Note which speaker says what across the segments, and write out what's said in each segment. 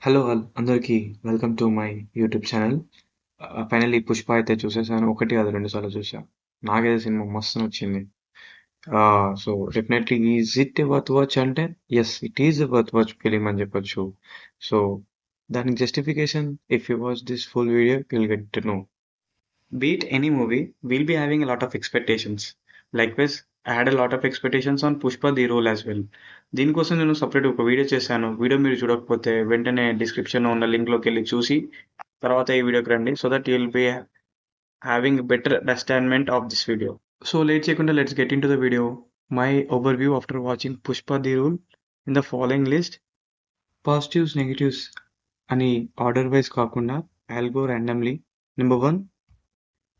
Speaker 1: Hello అందరికీ welcome to my YouTube channel. Finally Pushpa అయితే చూసేసాను. ఒకటి కాదు రెండు సార్లు చూసా. నాకైతే సినిమా మస్తు నచ్చింది. So definitely is it worth watch అంటే yes it is worth watch film అని చెప్పొచ్చు. సో దానికి justification if you watch this full video will get to know. Beat any movie, we'll be having a lot of expectations. Likewise, I had a lot of expectations on Pushpa the role as well. దీనికోసం నేను separate ఒక video చేశాను. Video మీరు చూడకపోతే వెంటనే డిస్క్రిప్షన్లో ఉన్న లింక్లోకి వెళ్ళి చూసి తర్వాత ఈ వీడియోకి రండి so that you'll be having better understandment of this video. So late చేయకుండా let's get in to the video. My overview after watching Pushpa the rule in the following list. Positives negatives అని order wise కాకుండా I'll go randomly. Number 1,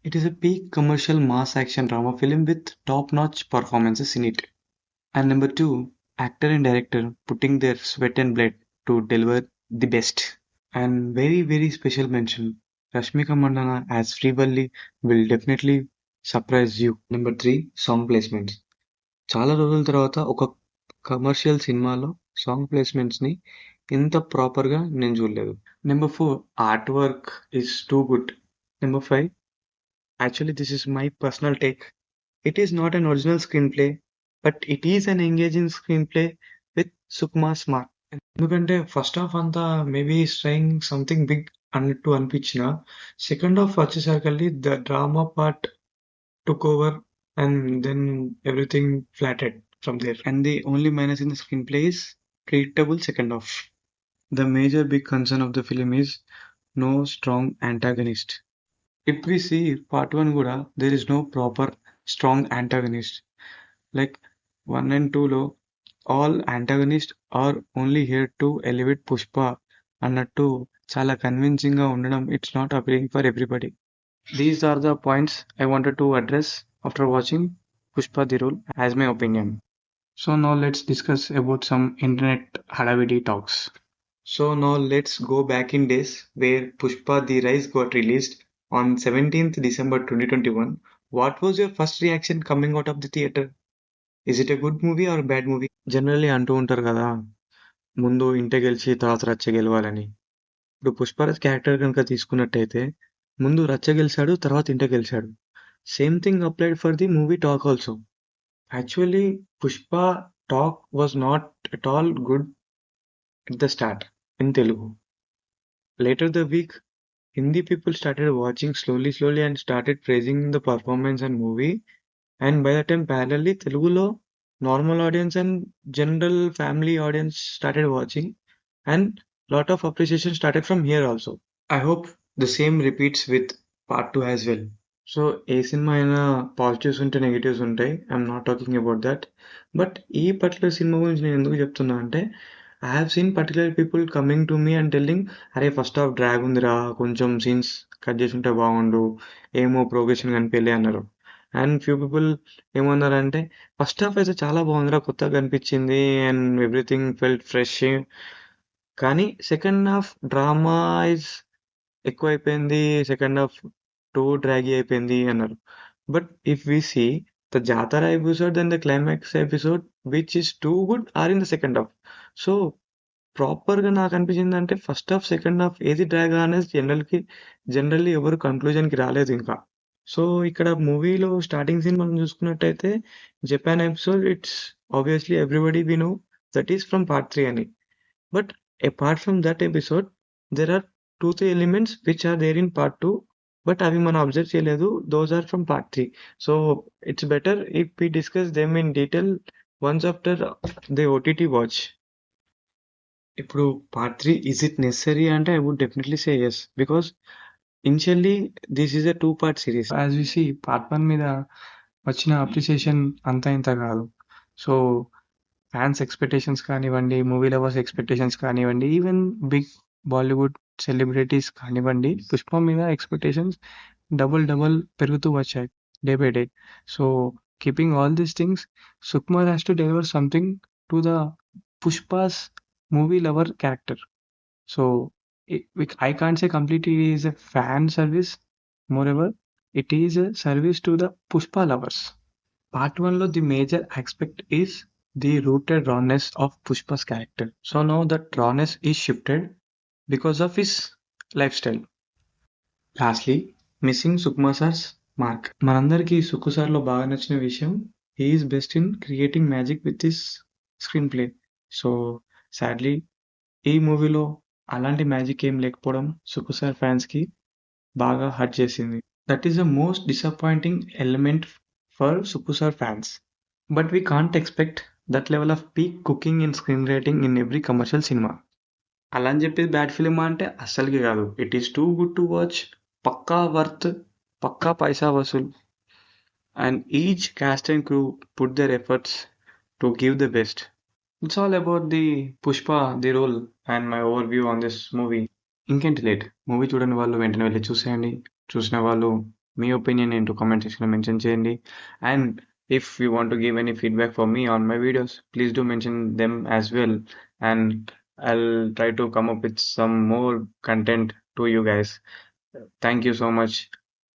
Speaker 1: it is a peak commercial mass action drama film with top-notch performances in it. And number 2, actor and director putting their sweat and blood to deliver the best. And very very special mention, Rashmika Mandana as Srivalli will definitely surprise you. Number 3, song placements. చాలా రోజుల తర్వాత ఒక commercial సినిమాలో song placements ని ఇంత proper గా నేను చూడలేదు. Number 4, art work is too good. Number 5, actually, this is my personal take. It is not an original screenplay, but it is an engaging screenplay with Sukumar smart. ఎందుకంటే first half అంతా maybe trying something big అన్నట్టు అనిపించిన second half వచ్చేసరికి the drama part took over and then everything flatted from there. And the only minus in the screenplay is predictable second half. The major big concern of the film is no strong antagonist. If we see part 1 కూడా there is no proper strong antagonist. Like 1 and 2 లో all antagonists are only here to elevate Pushpa అన్నట్టు చాలా convincing గా ఉండడం it's not appealing for everybody. These are the points I wanted to address after watching Pushpa the rule as my opinion. So now let's discuss about some internet hadavidi talks. So now let's go back in days where Pushpa the Rise got released on 17th December 2021. What was your first reaction coming out of the theater? Is it a good movie or a bad movie? Generally అంటూ ఉంటారు కదా, ముందు ఇంట గెలిచి తర్వాత రచ్చ గెలవాలని. ఇప్పుడు పుష్పరాజ్ క్యారెక్టర్ కనుక తీసుకున్నట్టయితే ముందు రచ్చ గెలిచాడు, తర్వాత ఇంట గెలిచాడు. Same thing applied for the movie talk also. Actually Pushpa talk was not at all good at the start in Telugu. Later the week, Hindi people started watching slowly and started praising the performance and movie. And by the time parallelly Telugulo normal audience and general family audience started watching, and lot of appreciation started from here also. I hope the same repeats with part 2 as well. So A cinema అయినా positives ఉంటే negatives ఉంటాయి. I'm not talking about that. But ఈ particular cinema గురించి నేను ఎందుకు చెప్తున్నా అంటే I have seen particular people coming to me and telling, అరే ఫస్ట్ హాఫ్ డ్రాగ్ ఉందిరా, కొంచెం సీన్స్ కట్ చేసి ఉంటే బాగుండు, ఏమో ప్రోగ్రెషన్ కనిపించలే అన్నారు. అండ్ ఫ్యూ పీపుల్ ఏమన్నారంటే ఫస్ట్ హాఫ్ అయితే చాలా బాగుందిరా, కొత్తగా కనిపించింది అండ్ ఎవ్రీథింగ్ ఫెల్ట్ ఫ్రెష్, కానీ సెకండ్ హాఫ్ డ్రామా ఇస్ ఎక్కువైపోయింది, సెకండ్ హాఫ్ టూ డ్రాగీ అయిపోయింది అన్నారు. But if we see the Jatara episode and the climax episode which is too good are in the second half. So ప్రాపర్గా నాకు అనిపించింది అంటే first half second half ఏది drag అనేది generally ఎవరు కన్క్లూజన్కి రాలేదు ఇంకా. సో ఇక్కడ మూవీలో స్టార్టింగ్ సీన్ మనం చూసుకున్నట్టయితే Japan episode it's obviously everybody we know that is from part 3 అని. But apart from that episode there are 2-3 elements which are there in part 2, but అవి మనం అబ్జర్వ్ చేయలేదు. Those are from part 3. So it's better if we discuss them in detail once after the OTT watch. ఇప్పుడు part 3 is it necessary అంటే I would definitely say yes, because initially this is a 2-part series. As we see part 1 మీద వచ్చిన appreciation అంతా ఇంత కాదు. So fans expectations కానివ్వండి, movie lovers expectations కానివ్వండి, even big Bollywood celebrities కానివ్వండి, పుష్ప మీద ఎక్స్పెక్టేషన్స్ డబుల్ పెరుగుతూ వచ్చాయి day by day. So keeping all these things, Sukumar has to deliver something to the Pushpa's movie lover character. So I can't say completely it is a fan service. Moreover, it is a service to the Pushpa lovers. Part 1 lo the major aspect is the rooted rawness of Pushpa's character. So now that rawness is shifted because of his lifestyle. Lastly missing Sukumar sir's mark. మనందరికీ సుకు సార్లో బాగా నచ్చిన విషయం he is best in creating magic with his screenplay. So sadly ఈ మూవీలో అలాంటి magic ఏం లేకపోవడం సుకు సార్ ఫ్యాన్స్కి బాగా హర్ట్ చేసింది. That is the most disappointing element for Sukku sir fans. But we can't expect that level of peak cooking in screen writing in every commercial సినిమా. అలా అని చెప్పేసి బ్యాడ్ ఫిలిమా అంటే అస్సలకి కాదు. It is too good to watch, పక్కా worth, పక్కా పైసా వసూల్. And each cast and crew put their efforts to give the best. It's all about the Pushpa, the role, and my overview on this movie. ఇంకేంటి late, movie చూడని వాళ్ళు వెంటనే వెళ్ళి చూసేయండి. చూసిన వాళ్ళు మీ ఒపీనియన్ ఏంటో కామెంట్ సెక్షన్లో మెన్షన్ చేయండి. And if you want to give any feedback for me on my videos, please do mention them as well. And I'll try to come up with some more content to you guys. Thank you so much.